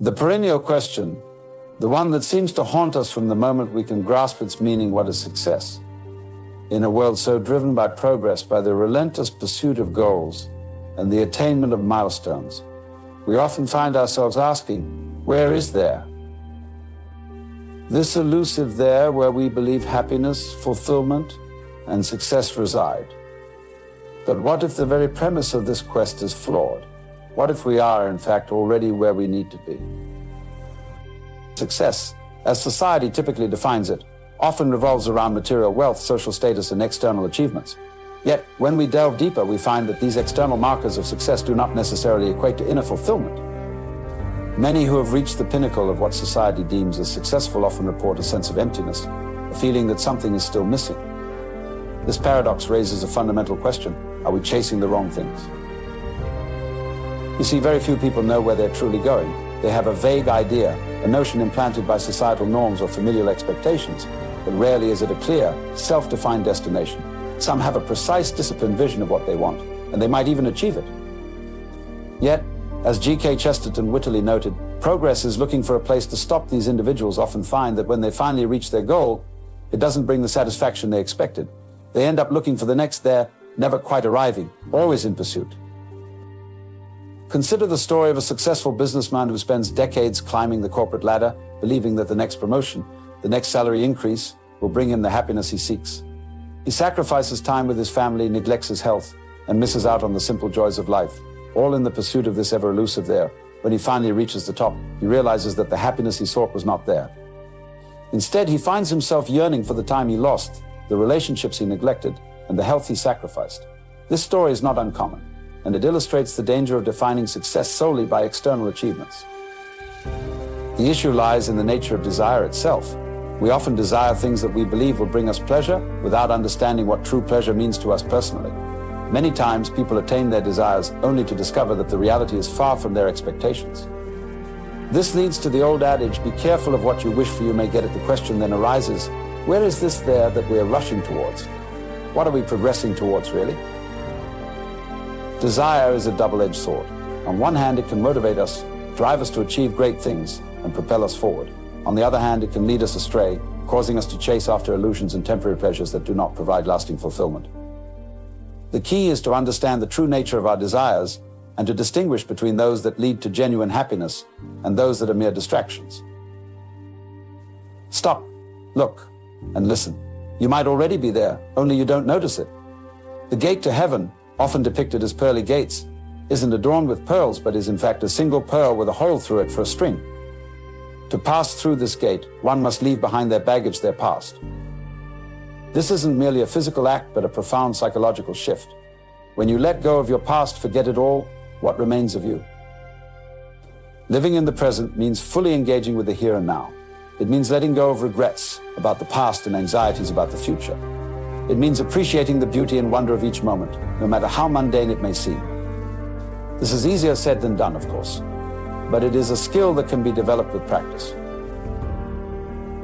The perennial question, the one that seems to haunt us from the moment we can grasp its meaning, what is success? In a world so driven by progress, by the relentless pursuit of goals and the attainment of milestones, we often find ourselves asking, where is there? This elusive there where we believe happiness, fulfillment, and success reside. But what if the very premise of this quest is flawed? What if we are, in fact, already where we need to be? Success, as society typically defines it, often revolves around material wealth, social status, and external achievements. Yet, when we delve deeper, we find that these external markers of success do not necessarily equate to inner fulfillment. Many who have reached the pinnacle of what society deems as successful often report a sense of emptiness, a feeling that something is still missing. This paradox raises a fundamental question: are we chasing the wrong things? You see, very few people know where they're truly going. They have a vague idea, a notion implanted by societal norms or familial expectations, but rarely is it a clear, self-defined destination. Some have a precise, disciplined vision of what they want, and they might even achieve it. Yet, as G.K. Chesterton wittily noted, progress is looking for a place to stop. These individuals often find that when they finally reach their goal, it doesn't bring the satisfaction they expected. They end up looking for the next there, never quite arriving, always in pursuit. Consider the story of a successful businessman who spends decades climbing the corporate ladder, believing that the next promotion, the next salary increase, will bring him the happiness he seeks. He sacrifices time with his family, neglects his health, and misses out on the simple joys of life, all in the pursuit of this ever-elusive there. When he finally reaches the top, he realizes that the happiness he sought was not there. Instead, he finds himself yearning for the time he lost, the relationships he neglected, and the health he sacrificed. This story is not uncommon, and it illustrates the danger of defining success solely by external achievements. The issue lies in the nature of desire itself. We often desire things that we believe will bring us pleasure without understanding what true pleasure means to us personally. Many times, people attain their desires only to discover that the reality is far from their expectations. This leads to the old adage, be careful of what you wish for you may get it. The question then arises, where is this there that we are rushing towards? What are we progressing towards, really? Desire is a double-edged sword. On one hand, it can motivate us, drive us to achieve great things, and propel us forward. On the other hand, it can lead us astray, causing us to chase after illusions and temporary pleasures that do not provide lasting fulfillment. The key is to understand the true nature of our desires and to distinguish between those that lead to genuine happiness and those that are mere distractions. Stop, look, and listen. You might already be there, only you don't notice it. The gate to heaven, often depicted as pearly gates, isn't adorned with pearls, but is in fact a single pearl with a hole through it for a string. To pass through this gate, one must leave behind their baggage, their past. This isn't merely a physical act, but a profound psychological shift. When you let go of your past, forget it all, what remains of you? Living in the present means fully engaging with the here and now. It means letting go of regrets about the past and anxieties about the future. It means appreciating the beauty and wonder of each moment, no matter how mundane it may seem. This is easier said than done, of course, but it is a skill that can be developed with practice.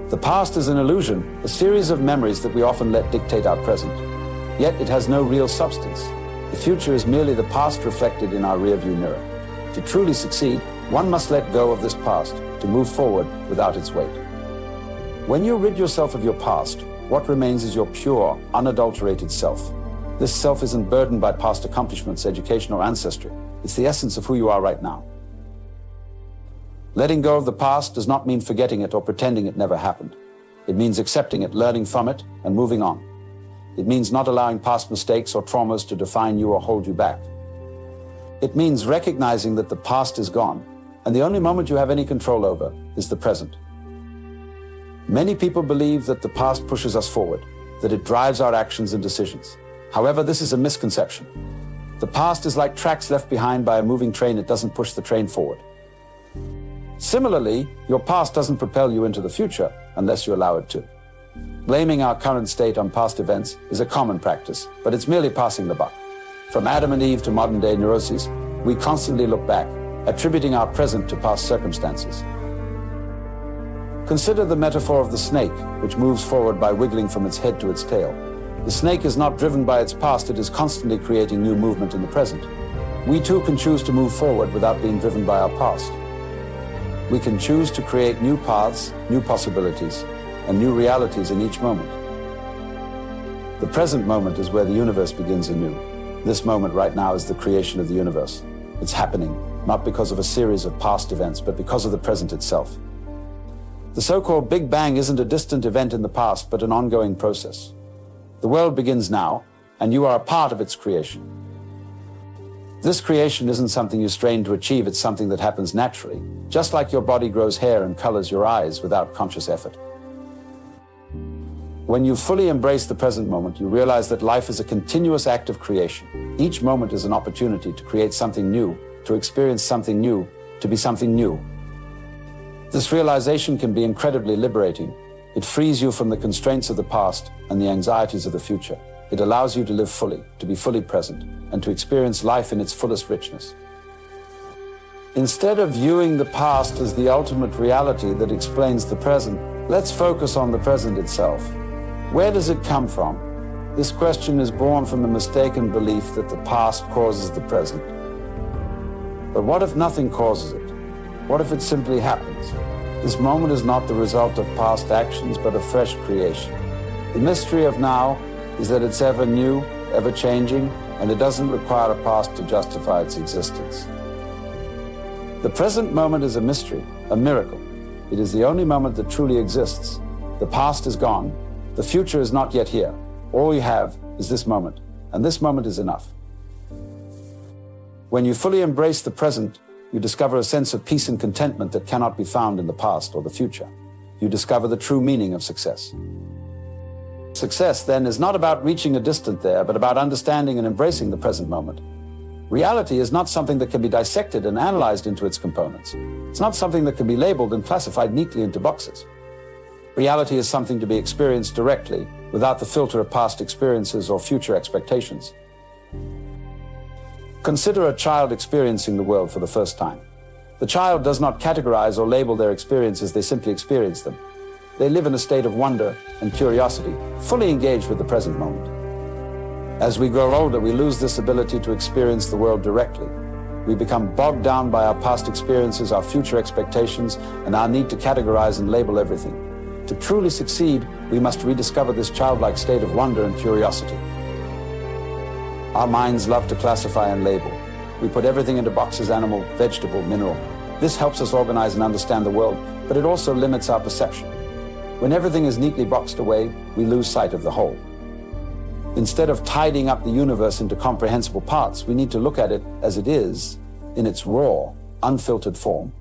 The past is an illusion, a series of memories that we often let dictate our present. Yet it has no real substance. The future is merely the past reflected in our rearview mirror. To truly succeed, one must let go of this past to move forward without its weight. When you rid yourself of your past, what remains is your pure, unadulterated self. This self isn't burdened by past accomplishments, education, or ancestry. It's the essence of who you are right now. Letting go of the past does not mean forgetting it or pretending it never happened. It means accepting it, learning from it, and moving on. It means not allowing past mistakes or traumas to define you or hold you back. It means recognizing that the past is gone, and the only moment you have any control over is the present. Many people believe that the past pushes us forward, that it drives our actions and decisions. However, this is a misconception. The past is like tracks left behind by a moving train. It doesn't push the train forward. Similarly, your past doesn't propel you into the future unless you allow it to. Blaming our current state on past events is a common practice, but it's merely passing the buck. From Adam and Eve to modern-day neuroses, we constantly look back, attributing our present to past circumstances. Consider the metaphor of the snake, which moves forward by wiggling from its head to its tail. The snake is not driven by its past, it is constantly creating new movement in the present. We too can choose to move forward without being driven by our past. We can choose to create new paths, new possibilities, and new realities in each moment. The present moment is where the universe begins anew. This moment right now is the creation of the universe. It's happening, not because of a series of past events, but because of the present itself. The so-called Big Bang isn't a distant event in the past, but an ongoing process. The world begins now, and you are a part of its creation. This creation isn't something you strain to achieve, it's something that happens naturally, just like your body grows hair and colors your eyes without conscious effort. When you fully embrace the present moment, you realize that life is a continuous act of creation. Each moment is an opportunity to create something new, to experience something new, to be something new. This realization can be incredibly liberating. It frees you from the constraints of the past and the anxieties of the future. It allows you to live fully, to be fully present, and to experience life in its fullest richness. Instead of viewing the past as the ultimate reality that explains the present, let's focus on the present itself. Where does it come from? This question is born from the mistaken belief that the past causes the present. But what if nothing causes it? What if it simply happens? This moment is not the result of past actions, but a fresh creation. The mystery of now is that it's ever new, ever changing, and it doesn't require a past to justify its existence. The present moment is a mystery, a miracle. It is the only moment that truly exists. The past is gone. The future is not yet here. All you have is this moment, and this moment is enough. When you fully embrace the present, you discover a sense of peace and contentment that cannot be found in the past or the future. You discover the true meaning of success. Success, then, is not about reaching a distant there, but about understanding and embracing the present moment. Reality is not something that can be dissected and analyzed into its components. It's not something that can be labeled and classified neatly into boxes. Reality is something to be experienced directly, without the filter of past experiences or future expectations. Consider a child experiencing the world for the first time. The child does not categorize or label their experiences, they simply experience them. They live in a state of wonder and curiosity, fully engaged with the present moment. As we grow older, we lose this ability to experience the world directly. We become bogged down by our past experiences, our future expectations, and our need to categorize and label everything. To truly succeed, we must rediscover this childlike state of wonder and curiosity. Our minds love to classify and label. We put everything into boxes: animal, vegetable, mineral. This helps us organize and understand the world, but it also limits our perception. When everything is neatly boxed away, we lose sight of the whole. Instead of tidying up the universe into comprehensible parts, we need to look at it as it is, in its raw, unfiltered form.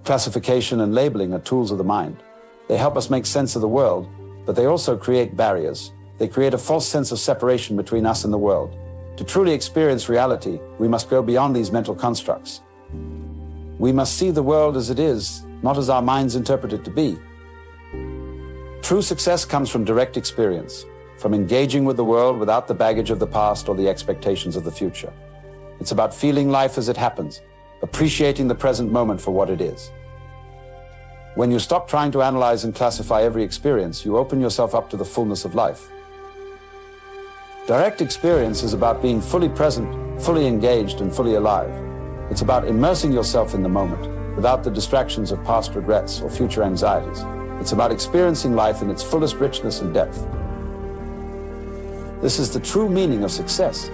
Classification and labeling are tools of the mind. They help us make sense of the world, but they also create barriers. They create a false sense of separation between us and the world. To truly experience reality, we must go beyond these mental constructs. We must see the world as it is, not as our minds interpret it to be. True success comes from direct experience, from engaging with the world without the baggage of the past or the expectations of the future. It's about feeling life as it happens, appreciating the present moment for what it is. When you stop trying to analyze and classify every experience, you open yourself up to the fullness of life. Direct experience is about being fully present, fully engaged, and fully alive. It's about immersing yourself in the moment, without the distractions of past regrets or future anxieties. It's about experiencing life in its fullest richness and depth. This is the true meaning of success.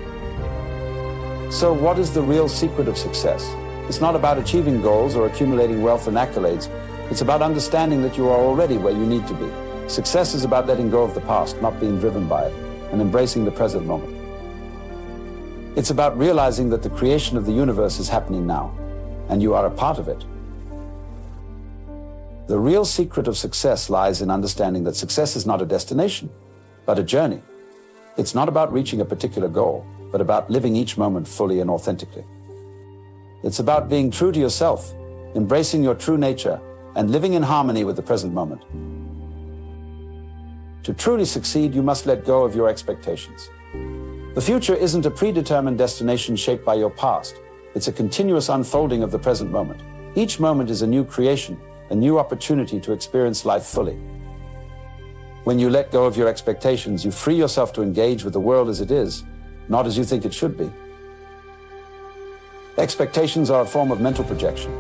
So what is the real secret of success? It's not about achieving goals or accumulating wealth and accolades. It's about understanding that you are already where you need to be. Success is about letting go of the past, not being driven by it, and embracing the present moment. It's about realizing that the creation of the universe is happening now, and you are a part of it. The real secret of success lies in understanding that success is not a destination, but a journey. It's not about reaching a particular goal, but about living each moment fully and authentically. It's about being true to yourself, embracing your true nature, and living in harmony with the present moment. To truly succeed, you must let go of your expectations. The future isn't a predetermined destination shaped by your past. It's a continuous unfolding of the present moment. Each moment is a new creation, a new opportunity to experience life fully. When you let go of your expectations, you free yourself to engage with the world as it is, not as you think it should be. Expectations are a form of mental projection.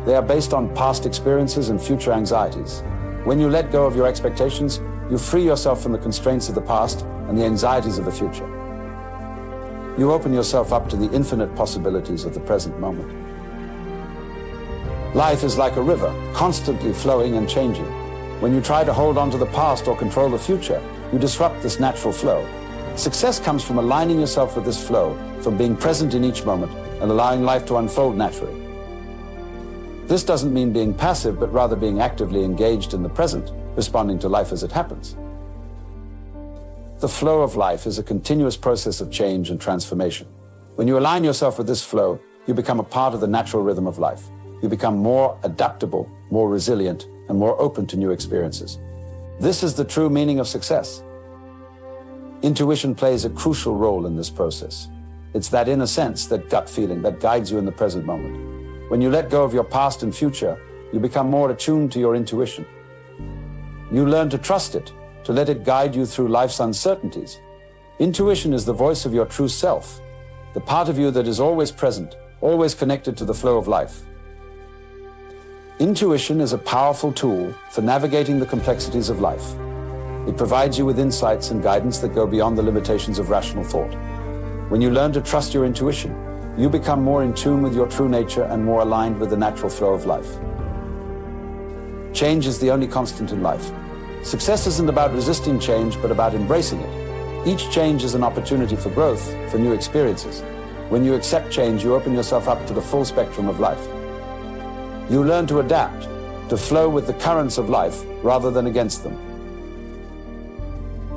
They are based on past experiences and future anxieties. When you let go of your expectations, you free yourself from the constraints of the past and the anxieties of the future. You open yourself up to the infinite possibilities of the present moment. Life is like a river, constantly flowing and changing. When you try to hold on to the past or control the future, you disrupt this natural flow. Success comes from aligning yourself with this flow, from being present in each moment and allowing life to unfold naturally. This doesn't mean being passive, but rather being actively engaged in the present, responding to life as it happens. The flow of life is a continuous process of change and transformation. When you align yourself with this flow, you become a part of the natural rhythm of life. You become more adaptable, more resilient, and more open to new experiences. This is the true meaning of success. Intuition plays a crucial role in this process. It's that inner sense, that gut feeling that guides you in the present moment. When you let go of your past and future, you become more attuned to your intuition. You learn to trust it, to let it guide you through life's uncertainties. Intuition is the voice of your true self, the part of you that is always present, always connected to the flow of life. Intuition is a powerful tool for navigating the complexities of life. It provides you with insights and guidance that go beyond the limitations of rational thought. When you learn to trust your intuition, you become more in tune with your true nature and more aligned with the natural flow of life. Change is the only constant in life. Success isn't about resisting change, but about embracing it. Each change is an opportunity for growth, for new experiences. When you accept change, you open yourself up to the full spectrum of life. You learn to adapt, to flow with the currents of life rather than against them.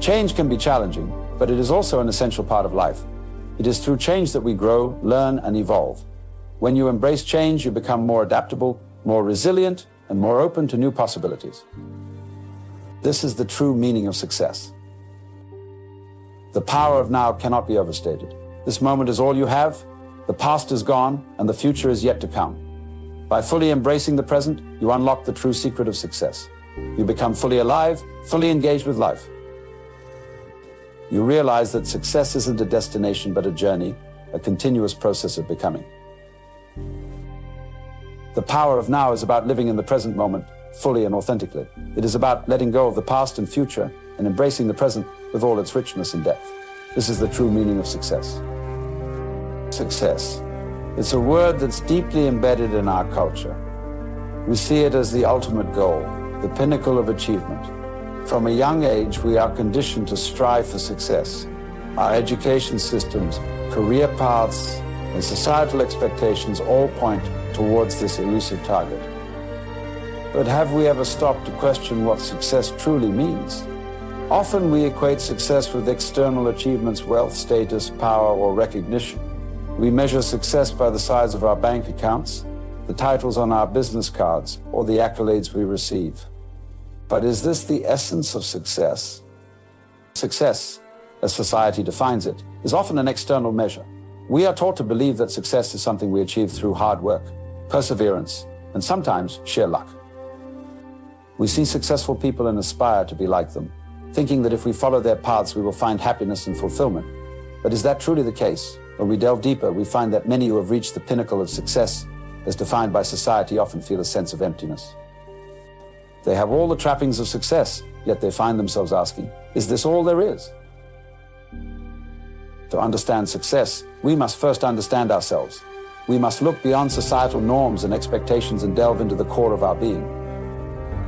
Change can be challenging, but it is also an essential part of life. It is through change that we grow, learn, and evolve. When you embrace change, you become more adaptable, more resilient, and more open to new possibilities. This is the true meaning of success. The power of now cannot be overstated. This moment is all you have, the past is gone, and the future is yet to come. By fully embracing the present, you unlock the true secret of success. You become fully alive, fully engaged with life. You realize that success isn't a destination, but a journey, a continuous process of becoming. The power of now is about living in the present moment fully and authentically. It is about letting go of the past and future and embracing the present with all its richness and depth. This is the true meaning of success. Success. It's a word that's deeply embedded in our culture. We see it as the ultimate goal, the pinnacle of achievement. From a young age, we are conditioned to strive for success. Our education systems, career paths, and societal expectations all point towards this elusive target. But have we ever stopped to question what success truly means? Often we equate success with external achievements, wealth, status, power, or recognition. We measure success by the size of our bank accounts, the titles on our business cards, or the accolades we receive. But is this the essence of success? Success, as society defines it, is often an external measure. We are taught to believe that success is something we achieve through hard work, perseverance, and sometimes sheer luck. We see successful people and aspire to be like them, thinking that if we follow their paths, we will find happiness and fulfillment. But is that truly the case? When we delve deeper, we find that many who have reached the pinnacle of success, as defined by society, often feel a sense of emptiness. They have all the trappings of success, yet they find themselves asking, is this all there is? To understand success, we must first understand ourselves. We must look beyond societal norms and expectations and delve into the core of our being.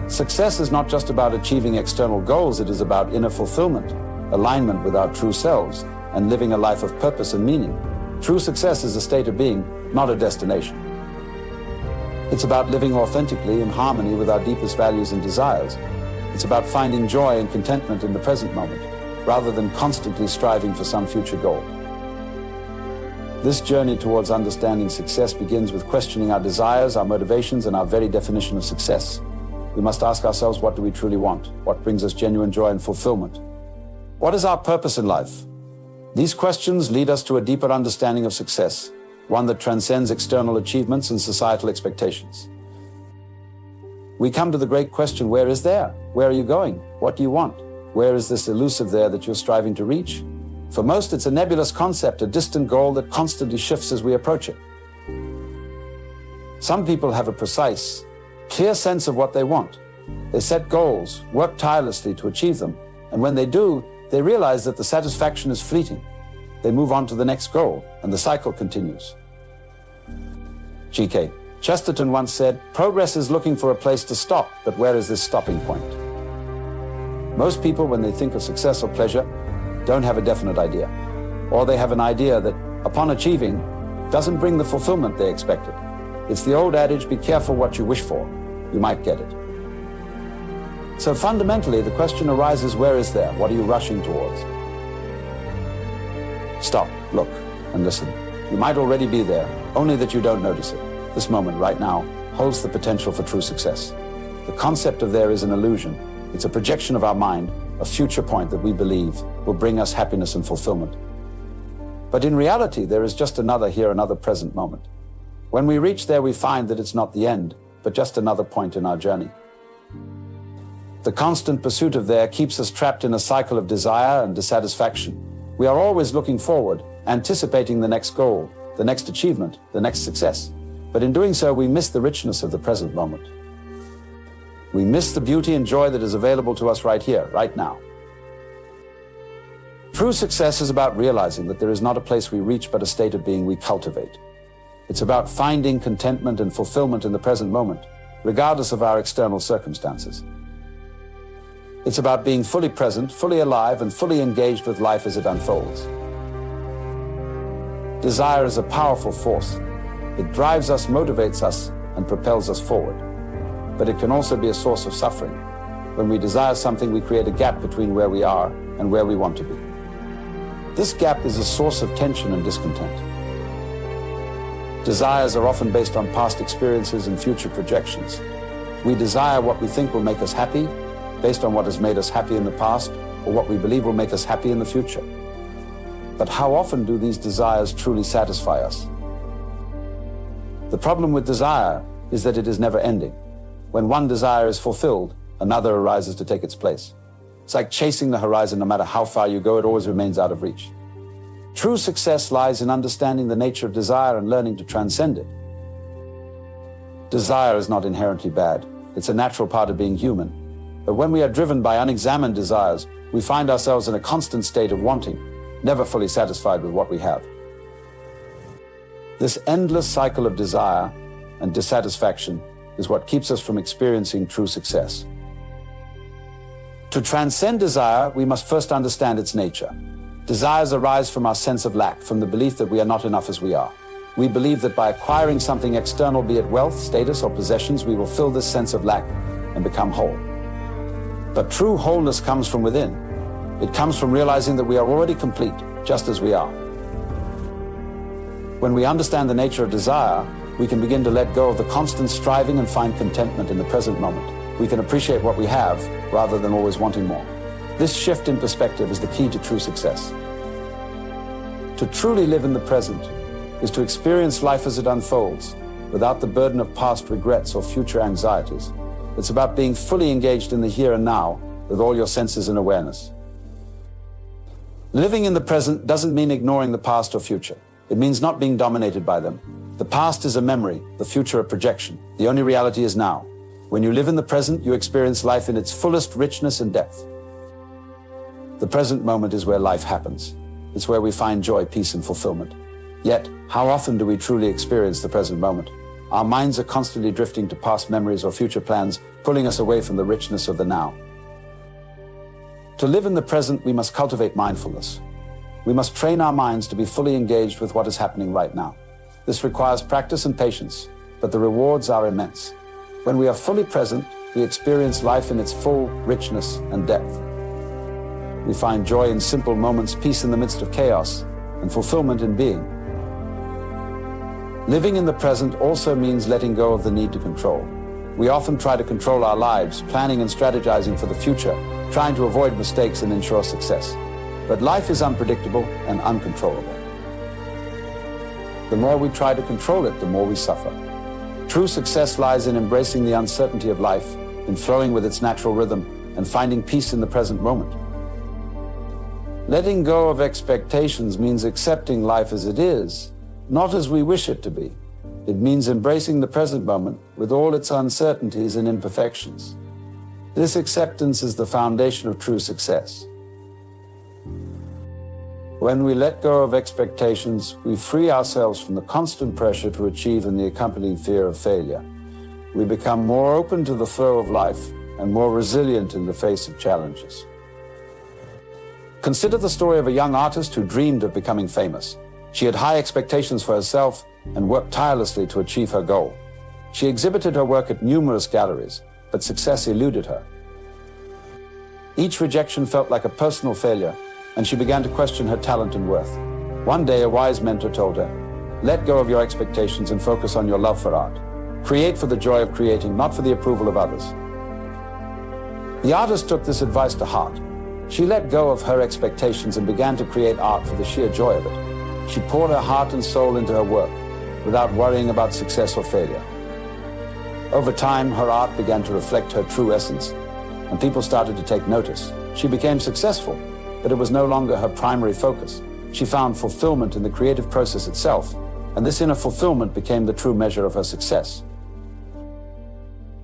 Success is not just about achieving external goals, it is about inner fulfillment, alignment with our true selves, and living a life of purpose and meaning. True success is a state of being, not a destination. It's about living authentically in harmony with our deepest values and desires. It's about finding joy and contentment in the present moment, rather than constantly striving for some future goal. This journey towards understanding success begins with questioning our desires, our motivations, and our very definition of success. We must ask ourselves, what do we truly want? What brings us genuine joy and fulfillment? What is our purpose in life? These questions lead us to a deeper understanding of success, one that transcends external achievements and societal expectations. We come to the great question, where is there? Where are you going? What do you want? Where is this elusive there that you're striving to reach? For most, it's a nebulous concept, a distant goal that constantly shifts as we approach it. Some people have a precise, clear sense of what they want. They set goals, work tirelessly to achieve them, and when they do, they realize that the satisfaction is fleeting. They move on to the next goal, and the cycle continues. G.K. Chesterton once said, "Progress is looking for a place to stop, but where is this stopping point?" Most people, when they think of success or pleasure, don't have a definite idea. Or they have an idea that, upon achieving, doesn't bring the fulfillment they expected. It's the old adage, be careful what you wish for. You might get it. So fundamentally, the question arises, where is there? What are you rushing towards? Stop, look, and listen. You might already be there, only that you don't notice it. This moment, right now, holds the potential for true success. The concept of there is an illusion. It's a projection of our mind, a future point that we believe will bring us happiness and fulfillment. But in reality, there is just another here, another present moment. When we reach there, we find that it's not the end, but just another point in our journey. The constant pursuit of there keeps us trapped in a cycle of desire and dissatisfaction. We are always looking forward, anticipating the next goal, the next achievement, the next success. But in doing so, we miss the richness of the present moment. We miss the beauty and joy that is available to us right here, right now. True success is about realizing that there is not a place we reach, but a state of being we cultivate. It's about finding contentment and fulfillment in the present moment, regardless of our external circumstances. It's about being fully present, fully alive, and fully engaged with life as it unfolds. Desire is a powerful force. It drives us, motivates us, and propels us forward. But it can also be a source of suffering. When we desire something, we create a gap between where we are and where we want to be. This gap is a source of tension and discontent. Desires are often based on past experiences and future projections. We desire what we think will make us happy, based on what has made us happy in the past, or what we believe will make us happy in the future. But how often do these desires truly satisfy us? The problem with desire is that it is never ending. When one desire is fulfilled, another arises to take its place. It's like chasing the horizon. No matter how far you go, it always remains out of reach. True success lies in understanding the nature of desire and learning to transcend it. Desire is not inherently bad. It's a natural part of being human. But when we are driven by unexamined desires, we find ourselves in a constant state of wanting, never fully satisfied with what we have. This endless cycle of desire and dissatisfaction is what keeps us from experiencing true success. To transcend desire, we must first understand its nature. Desires arise from our sense of lack, from the belief that we are not enough as we are. We believe that by acquiring something external, be it wealth, status, or possessions, we will fill this sense of lack and become whole. But true wholeness comes from within. It comes from realizing that we are already complete, just as we are. When we understand the nature of desire, we can begin to let go of the constant striving and find contentment in the present moment. We can appreciate what we have rather than always wanting more. This shift in perspective is the key to true success. To truly live in the present is to experience life as it unfolds, without the burden of past regrets or future anxieties. It's about being fully engaged in the here and now with all your senses and awareness. Living in the present doesn't mean ignoring the past or future. It means not being dominated by them. The past is a memory, the future a projection. The only reality is now. When you live in the present, you experience life in its fullest richness and depth. The present moment is where life happens. It's where we find joy, peace, and fulfillment. Yet, how often do we truly experience the present moment? Our minds are constantly drifting to past memories or future plans, pulling us away from the richness of the now. To live in the present, we must cultivate mindfulness. We must train our minds to be fully engaged with what is happening right now. This requires practice and patience, but the rewards are immense. When we are fully present, we experience life in its full richness and depth. We find joy in simple moments, peace in the midst of chaos, and fulfillment in being. Living in the present also means letting go of the need to control. We often try to control our lives, planning and strategizing for the future, trying to avoid mistakes and ensure success. But life is unpredictable and uncontrollable. The more we try to control it, the more we suffer. True success lies in embracing the uncertainty of life, in flowing with its natural rhythm, and finding peace in the present moment. Letting go of expectations means accepting life as it is, not as we wish it to be. It means embracing the present moment with all its uncertainties and imperfections. This acceptance is the foundation of true success. When we let go of expectations, we free ourselves from the constant pressure to achieve and the accompanying fear of failure. We become more open to the flow of life and more resilient in the face of challenges. Consider the story of a young artist who dreamed of becoming famous. She had high expectations for herself and worked tirelessly to achieve her goal. She exhibited her work at numerous galleries, but success eluded her. Each rejection felt like a personal failure, and she began to question her talent and worth. One day, a wise mentor told her, "Let go of your expectations and focus on your love for art. Create for the joy of creating, not for the approval of others." The artist took this advice to heart. She let go of her expectations and began to create art for the sheer joy of it. She poured her heart and soul into her work, without worrying about success or failure. Over time, her art began to reflect her true essence, and people started to take notice. She became successful, but it was no longer her primary focus. She found fulfillment in the creative process itself, and this inner fulfillment became the true measure of her success.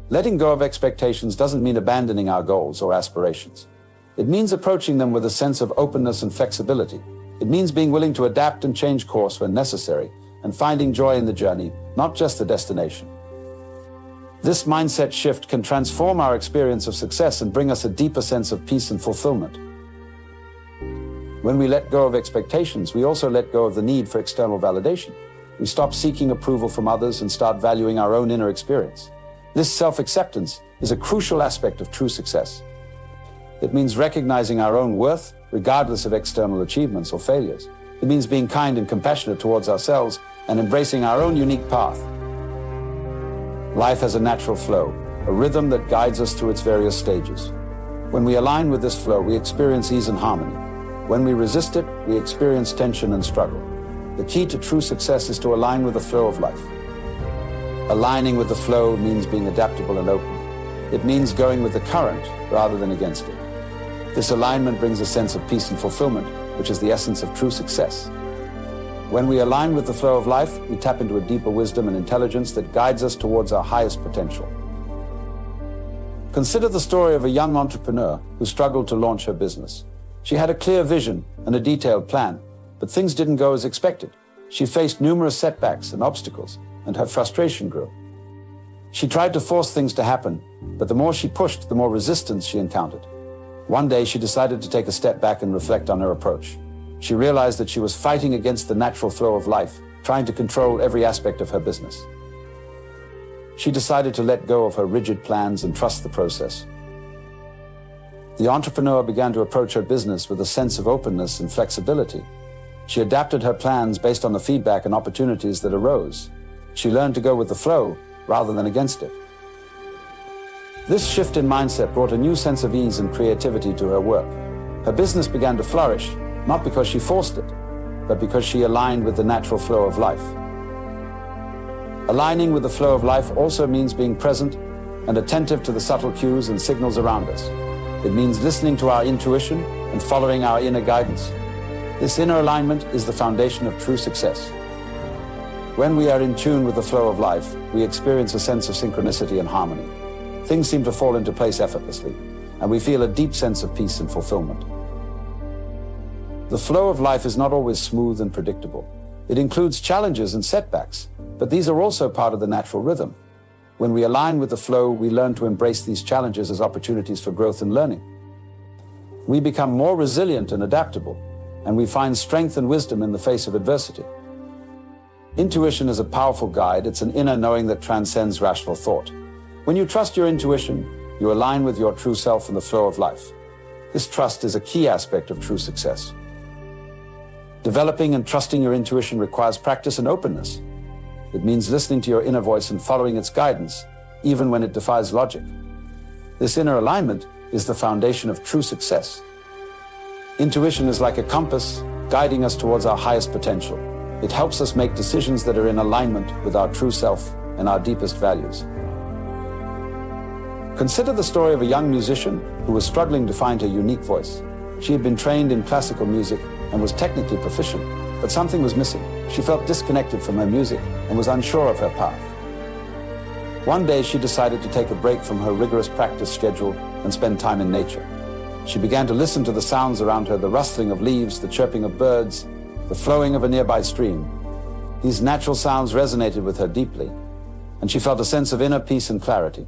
Letting go of expectations doesn't mean abandoning our goals or aspirations. It means approaching them with a sense of openness and flexibility. It means being willing to adapt and change course when necessary, and finding joy in the journey, not just the destination. This mindset shift can transform our experience of success and bring us a deeper sense of peace and fulfillment. When we let go of expectations, we also let go of the need for external validation. We stop seeking approval from others and start valuing our own inner experience. This self-acceptance is a crucial aspect of true success. It means recognizing our own worth, regardless of external achievements or failures. It means being kind and compassionate towards ourselves and embracing our own unique path. Life has a natural flow, a rhythm that guides us through its various stages. When we align with this flow, we experience ease and harmony. When we resist it, we experience tension and struggle. The key to true success is to align with the flow of life. Aligning with the flow means being adaptable and open. It means going with the current rather than against it. This alignment brings a sense of peace and fulfillment, which is the essence of true success. When we align with the flow of life, we tap into a deeper wisdom and intelligence that guides us towards our highest potential. Consider the story of a young entrepreneur who struggled to launch her business. She had a clear vision and a detailed plan, but things didn't go as expected. She faced numerous setbacks and obstacles, and her frustration grew. She tried to force things to happen, but the more she pushed, the more resistance she encountered. One day, she decided to take a step back and reflect on her approach. She realized that she was fighting against the natural flow of life, trying to control every aspect of her business. She decided to let go of her rigid plans and trust the process. The entrepreneur began to approach her business with a sense of openness and flexibility. She adapted her plans based on the feedback and opportunities that arose. She learned to go with the flow rather than against it. This shift in mindset brought a new sense of ease and creativity to her work. Her business began to flourish, not because she forced it, but because she aligned with the natural flow of life. Aligning with the flow of life also means being present and attentive to the subtle cues and signals around us. It means listening to our intuition and following our inner guidance. This inner alignment is the foundation of true success. When we are in tune with the flow of life, we experience a sense of synchronicity and harmony. Things seem to fall into place effortlessly, and we feel a deep sense of peace and fulfillment. The flow of life is not always smooth and predictable. It includes challenges and setbacks, but these are also part of the natural rhythm. When we align with the flow, we learn to embrace these challenges as opportunities for growth and learning. We become more resilient and adaptable, and we find strength and wisdom in the face of adversity. Intuition is a powerful guide. It's an inner knowing that transcends rational thought. When you trust your intuition, you align with your true self and the flow of life. This trust is a key aspect of true success. Developing and trusting your intuition requires practice and openness. It means listening to your inner voice and following its guidance, even when it defies logic. This inner alignment is the foundation of true success. Intuition is like a compass guiding us towards our highest potential. It helps us make decisions that are in alignment with our true self and our deepest values. Consider the story of a young musician who was struggling to find her unique voice. She had been trained in classical music and was technically proficient, but something was missing. She felt disconnected from her music and was unsure of her path. One day she decided to take a break from her rigorous practice schedule and spend time in nature. She began to listen to the sounds around her, the rustling of leaves, the chirping of birds, the flowing of a nearby stream. These natural sounds resonated with her deeply, and she felt a sense of inner peace and clarity.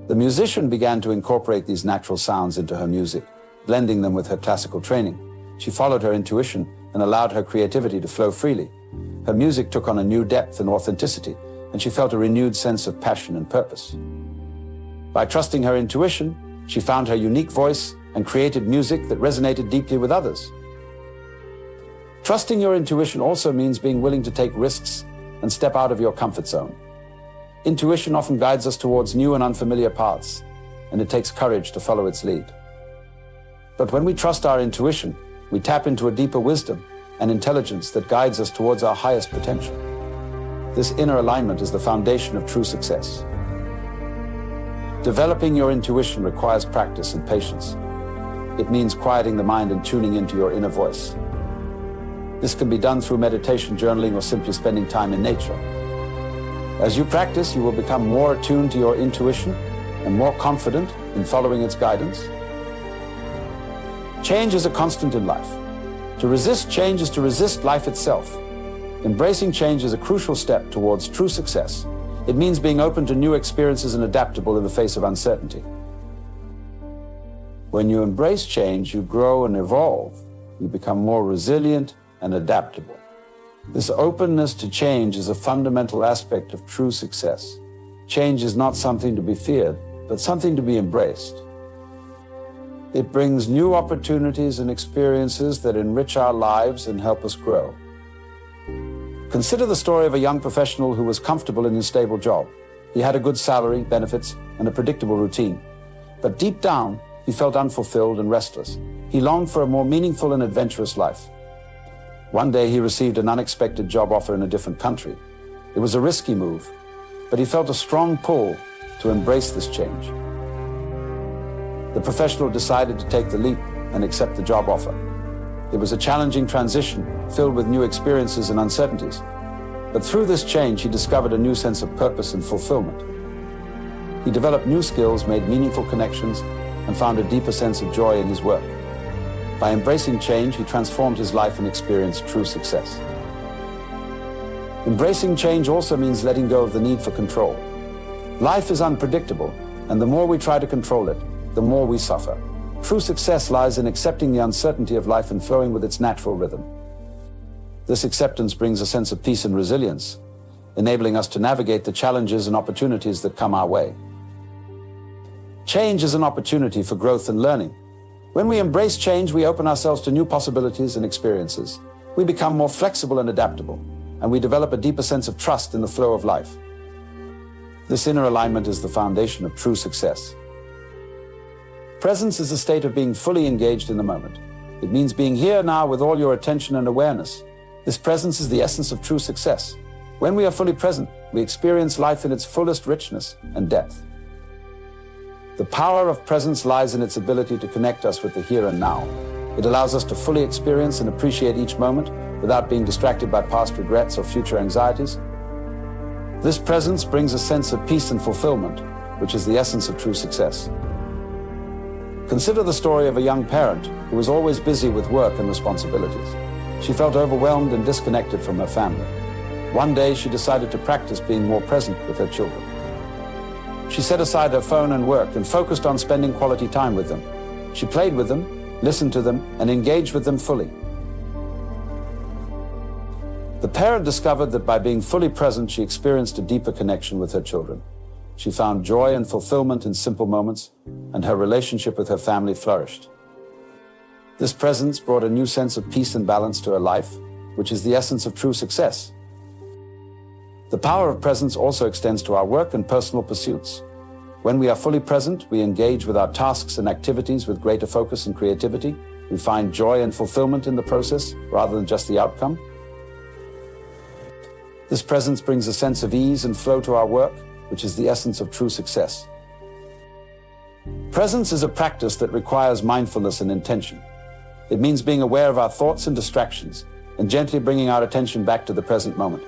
The musician began to incorporate these natural sounds into her music, blending them with her classical training. She followed her intuition and allowed her creativity to flow freely. Her music took on a new depth and authenticity, and she felt a renewed sense of passion and purpose. By trusting her intuition, she found her unique voice and created music that resonated deeply with others. Trusting your intuition also means being willing to take risks and step out of your comfort zone. Intuition often guides us towards new and unfamiliar paths, and it takes courage to follow its lead. But when we trust our intuition, we tap into a deeper wisdom and intelligence that guides us towards our highest potential. This inner alignment is the foundation of true success. Developing your intuition requires practice and patience. It means quieting the mind and tuning into your inner voice. This can be done through meditation, journaling, or simply spending time in nature. As you practice, you will become more attuned to your intuition and more confident in following its guidance. Change is a constant in life. To resist change is to resist life itself. Embracing change is a crucial step towards true success. It means being open to new experiences and adaptable in the face of uncertainty. When you embrace change, you grow and evolve. You become more resilient and adaptable. This openness to change is a fundamental aspect of true success. Change is not something to be feared, but something to be embraced. It brings new opportunities and experiences that enrich our lives and help us grow. Consider the story of a young professional who was comfortable in his stable job. He had a good salary, benefits, and a predictable routine. But deep down, he felt unfulfilled and restless. He longed for a more meaningful and adventurous life. One day he received an unexpected job offer in a different country. It was a risky move, but he felt a strong pull to embrace this change. The professional decided to take the leap and accept the job offer. It was a challenging transition filled with new experiences and uncertainties. But through this change, he discovered a new sense of purpose and fulfillment. He developed new skills, made meaningful connections, and found a deeper sense of joy in his work. By embracing change, he transformed his life and experienced true success. Embracing change also means letting go of the need for control. Life is unpredictable, and the more we try to control it, the more we suffer. True success lies in accepting the uncertainty of life and flowing with its natural rhythm. This acceptance brings a sense of peace and resilience, enabling us to navigate the challenges and opportunities that come our way. Change is an opportunity for growth and learning. When we embrace change, we open ourselves to new possibilities and experiences. We become more flexible and adaptable, and we develop a deeper sense of trust in the flow of life. This inner alignment is the foundation of true success. Presence is a state of being fully engaged in the moment. It means being here now with all your attention and awareness. This presence is the essence of true success. When we are fully present, we experience life in its fullest richness and depth. The power of presence lies in its ability to connect us with the here and now. It allows us to fully experience and appreciate each moment without being distracted by past regrets or future anxieties. This presence brings a sense of peace and fulfillment, which is the essence of true success. Consider the story of a young parent who was always busy with work and responsibilities. She felt overwhelmed and disconnected from her family. One day, she decided to practice being more present with her children. She set aside her phone and work and focused on spending quality time with them. She played with them, listened to them, and engaged with them fully. The parent discovered that by being fully present, she experienced a deeper connection with her children. She found joy and fulfillment in simple moments, and her relationship with her family flourished. This presence brought a new sense of peace and balance to her life, which is the essence of true success. The power of presence also extends to our work and personal pursuits. When we are fully present, we engage with our tasks and activities with greater focus and creativity. We find joy and fulfillment in the process rather than just the outcome. This presence brings a sense of ease and flow to our work, which is the essence of true success. Presence is a practice that requires mindfulness and intention. It means being aware of our thoughts and distractions and gently bringing our attention back to the present moment.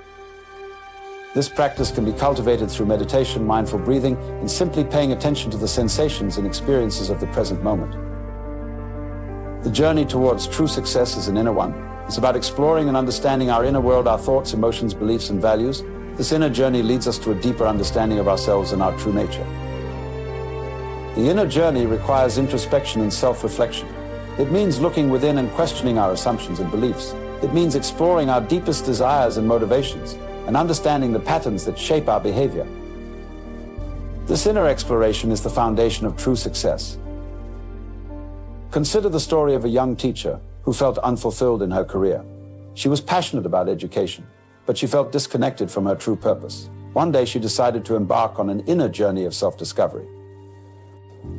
This practice can be cultivated through meditation, mindful breathing, and simply paying attention to the sensations and experiences of the present moment. The journey towards true success is an inner one. It's about exploring and understanding our inner world, our thoughts, emotions, beliefs, and values. This inner journey leads us to a deeper understanding of ourselves and our true nature. The inner journey requires introspection and self-reflection. It means looking within and questioning our assumptions and beliefs. It means exploring our deepest desires and motivations and understanding the patterns that shape our behavior. This inner exploration is the foundation of true success. Consider the story of a young teacher who felt unfulfilled in her career. She was passionate about education, but she felt disconnected from her true purpose. One day she decided to embark on an inner journey of self-discovery.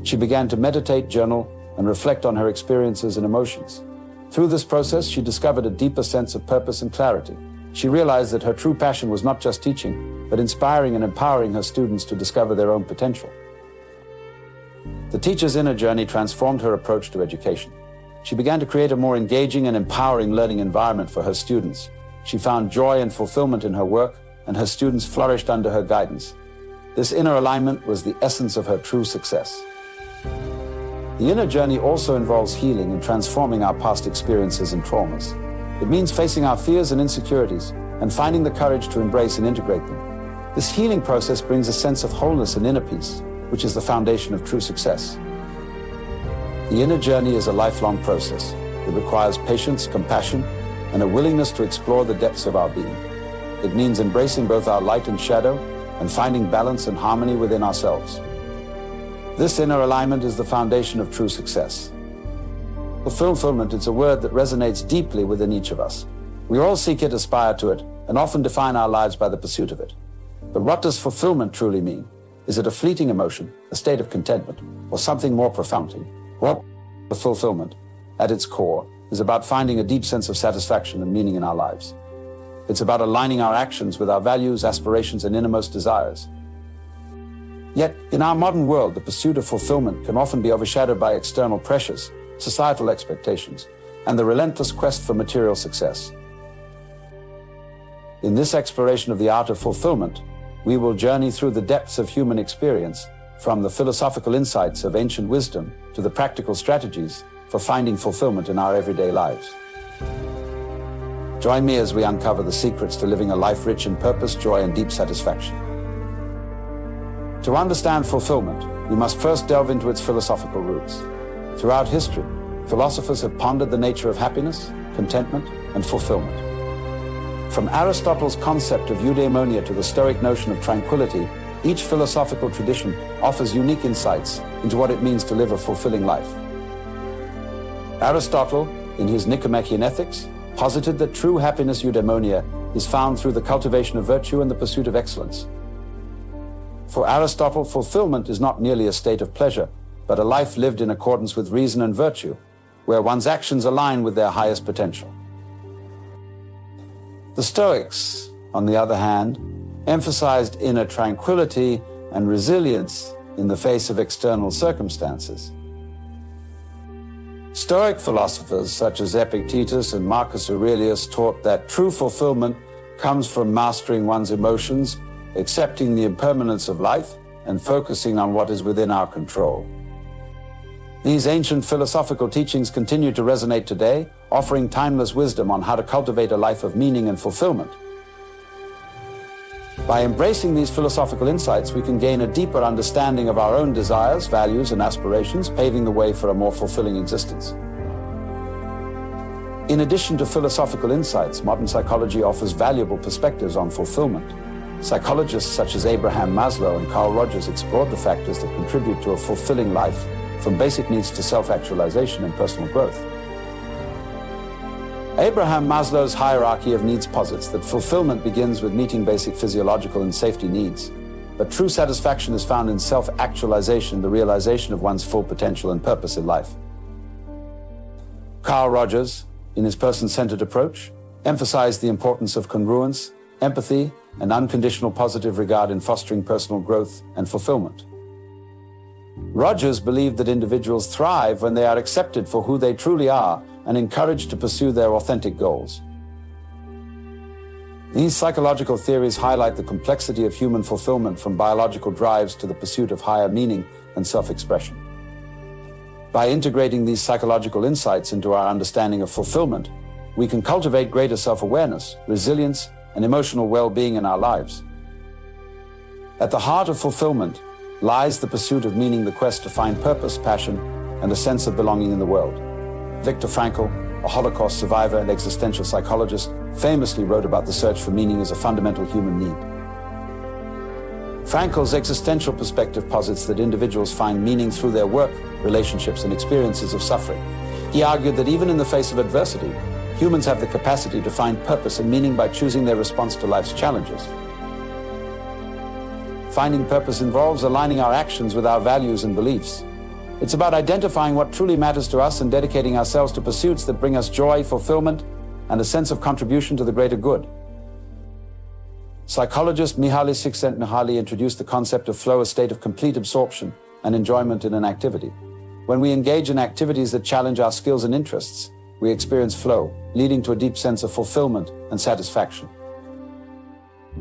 She began to meditate, journal, and reflect on her experiences and emotions. Through this process, she discovered a deeper sense of purpose and clarity. She realized that her true passion was not just teaching, but inspiring and empowering her students to discover their own potential. The teacher's inner journey transformed her approach to education. She began to create a more engaging and empowering learning environment for her students. She found joy and fulfillment in her work, and her students flourished under her guidance. This inner alignment was the essence of her true success. The inner journey also involves healing and transforming our past experiences and traumas. It means facing our fears and insecurities and finding the courage to embrace and integrate them. This healing process brings a sense of wholeness and inner peace, which is the foundation of true success. The inner journey is a lifelong process. It requires patience, compassion, and a willingness to explore the depths of our being. It means embracing both our light and shadow and finding balance and harmony within ourselves. This inner alignment is the foundation of true success. Fulfillment is a word that resonates deeply within each of us. We all seek it, aspire to it, and often define our lives by the pursuit of it. But what does fulfillment truly mean? Is it a fleeting emotion, a state of contentment, or something more profound? Well, the fulfillment, at its core, is about finding a deep sense of satisfaction and meaning in our lives. It's about aligning our actions with our values, aspirations, and innermost desires. Yet, in our modern world, the pursuit of fulfillment can often be overshadowed by external pressures, societal expectations, and the relentless quest for material success. In this exploration of the art of fulfillment, we will journey through the depths of human experience, from the philosophical insights of ancient wisdom to the practical strategies for finding fulfillment in our everyday lives. Join me as we uncover the secrets to living a life rich in purpose, joy, and deep satisfaction. To understand fulfillment, we must first delve into its philosophical roots. Throughout history, philosophers have pondered the nature of happiness, contentment, and fulfillment. From Aristotle's concept of eudaimonia to the Stoic notion of tranquility, each philosophical tradition offers unique insights into what it means to live a fulfilling life. Aristotle, in his Nicomachean Ethics, posited that true happiness, eudaimonia, is found through the cultivation of virtue and the pursuit of excellence. For Aristotle, fulfillment is not merely a state of pleasure, but a life lived in accordance with reason and virtue, where one's actions align with their highest potential. The Stoics, on the other hand, emphasized inner tranquility and resilience in the face of external circumstances. Stoic philosophers such as Epictetus and Marcus Aurelius taught that true fulfillment comes from mastering one's emotions, accepting the impermanence of life, and focusing on what is within our control. These ancient philosophical teachings continue to resonate today, offering timeless wisdom on how to cultivate a life of meaning and fulfillment. By embracing these philosophical insights, we can gain a deeper understanding of our own desires, values, and aspirations, paving the way for a more fulfilling existence. In addition to philosophical insights, modern psychology offers valuable perspectives on fulfillment. Psychologists such as Abraham Maslow and Carl Rogers explored the factors that contribute to a fulfilling life, from basic needs to self-actualization and personal growth. Abraham Maslow's hierarchy of needs posits that fulfillment begins with meeting basic physiological and safety needs, but true satisfaction is found in self-actualization, the realization of one's full potential and purpose in life. Carl Rogers, in his person-centered approach, emphasized the importance of congruence, empathy, and unconditional positive regard in fostering personal growth and fulfillment. Rogers believed that individuals thrive when they are accepted for who they truly are and encouraged to pursue their authentic goals. These psychological theories highlight the complexity of human fulfillment, from biological drives to the pursuit of higher meaning and self-expression. By integrating these psychological insights into our understanding of fulfillment, we can cultivate greater self-awareness, resilience, and emotional well-being in our lives. At the heart of fulfillment lies the pursuit of meaning, the quest to find purpose, passion, and a sense of belonging in the world. Viktor Frankl, a Holocaust survivor and existential psychologist, famously wrote about the search for meaning as a fundamental human need. Frankl's existential perspective posits that individuals find meaning through their work, relationships, and experiences of suffering. He argued that even in the face of adversity, humans have the capacity to find purpose and meaning by choosing their response to life's challenges. Finding purpose involves aligning our actions with our values and beliefs. It's about identifying what truly matters to us and dedicating ourselves to pursuits that bring us joy, fulfillment, and a sense of contribution to the greater good. Psychologist Mihaly Csikszentmihalyi introduced the concept of flow, a state of complete absorption and enjoyment in an activity. When we engage in activities that challenge our skills and interests, we experience flow, leading to a deep sense of fulfillment and satisfaction.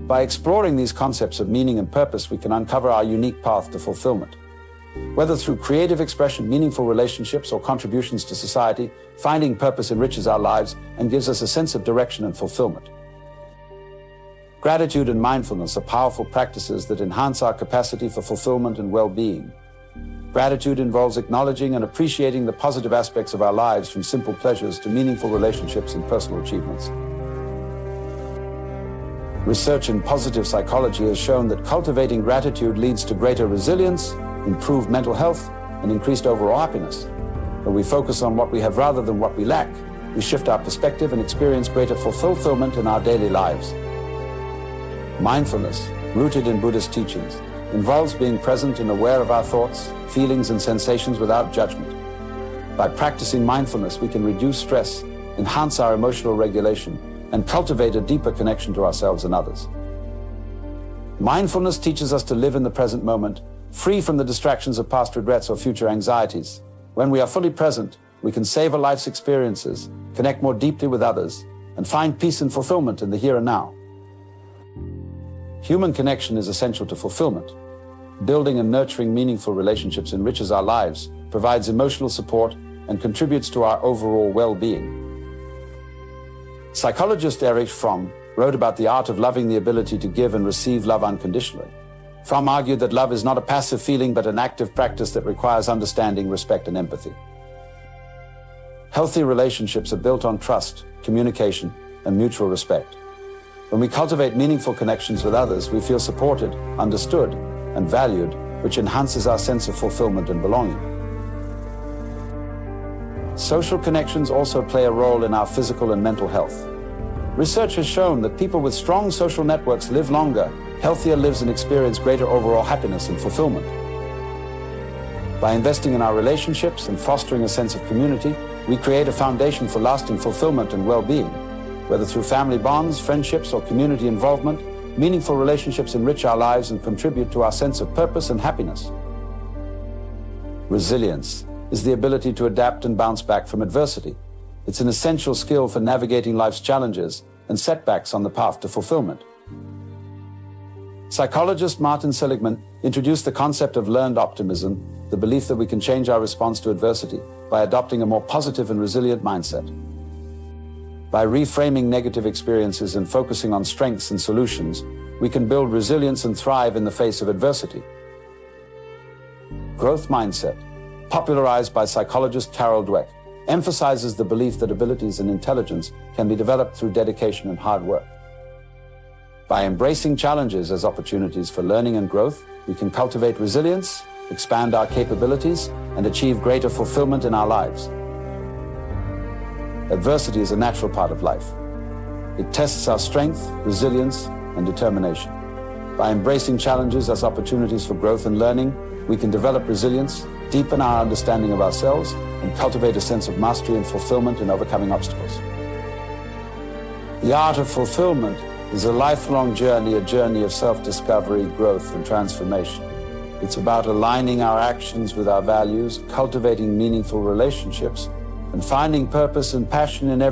By exploring these concepts of meaning and purpose, we can uncover our unique path to fulfillment. Whether through creative expression, meaningful relationships, or contributions to society, finding purpose enriches our lives and gives us a sense of direction and fulfillment. Gratitude and mindfulness are powerful practices that enhance our capacity for fulfillment and well-being. Gratitude involves acknowledging and appreciating the positive aspects of our lives, from simple pleasures to meaningful relationships and personal achievements. Research in positive psychology has shown that cultivating gratitude leads to greater resilience, improved mental health, and increased overall happiness. When we focus on what we have rather than what we lack, we shift our perspective and experience greater fulfillment in our daily lives. Mindfulness, rooted in Buddhist teachings, involves being present and aware of our thoughts, feelings, and sensations without judgment. By practicing mindfulness, we can reduce stress, enhance our emotional regulation, and cultivate a deeper connection to ourselves and others. Mindfulness teaches us to live in the present moment, free from the distractions of past regrets or future anxieties. When we are fully present, we can savor life's experiences, connect more deeply with others, and find peace and fulfillment in the here and now. Human connection is essential to fulfillment. Building and nurturing meaningful relationships enriches our lives, provides emotional support, and contributes to our overall well-being. Psychologist Erich Fromm wrote about the art of loving, the ability to give and receive love unconditionally. Fromm argued that love is not a passive feeling but an active practice that requires understanding, respect, and empathy. Healthy relationships are built on trust, communication, and mutual respect. When we cultivate meaningful connections with others, we feel supported, understood, and valued, which enhances our sense of fulfillment and belonging. Social connections also play a role in our physical and mental health. Research has shown that people with strong social networks live longer, healthier lives, and experience greater overall happiness and fulfillment. By investing in our relationships and fostering a sense of community, we create a foundation for lasting fulfillment and well-being. Whether through family bonds, friendships, or community involvement, meaningful relationships enrich our lives and contribute to our sense of purpose and happiness. Resilience is the ability to adapt and bounce back from adversity. It's an essential skill for navigating life's challenges and setbacks on the path to fulfillment. Psychologist Martin Seligman introduced the concept of learned optimism, the belief that we can change our response to adversity by adopting a more positive and resilient mindset. By reframing negative experiences and focusing on strengths and solutions, we can build resilience and thrive in the face of adversity. Growth mindset, popularized by psychologist Carol Dweck, emphasizes the belief that abilities and intelligence can be developed through dedication and hard work. By embracing challenges as opportunities for learning and growth, we can cultivate resilience, expand our capabilities, and achieve greater fulfillment in our lives. Adversity is a natural part of life. It tests our strength, resilience, and determination. By embracing challenges as opportunities for growth and learning, we can develop resilience, deepen our understanding of ourselves, and cultivate a sense of mastery and fulfillment in overcoming obstacles. The art of fulfillment is a lifelong journey, a journey of self-discovery, growth, and transformation. It's about aligning our actions with our values, cultivating meaningful relationships, and finding purpose and passion in every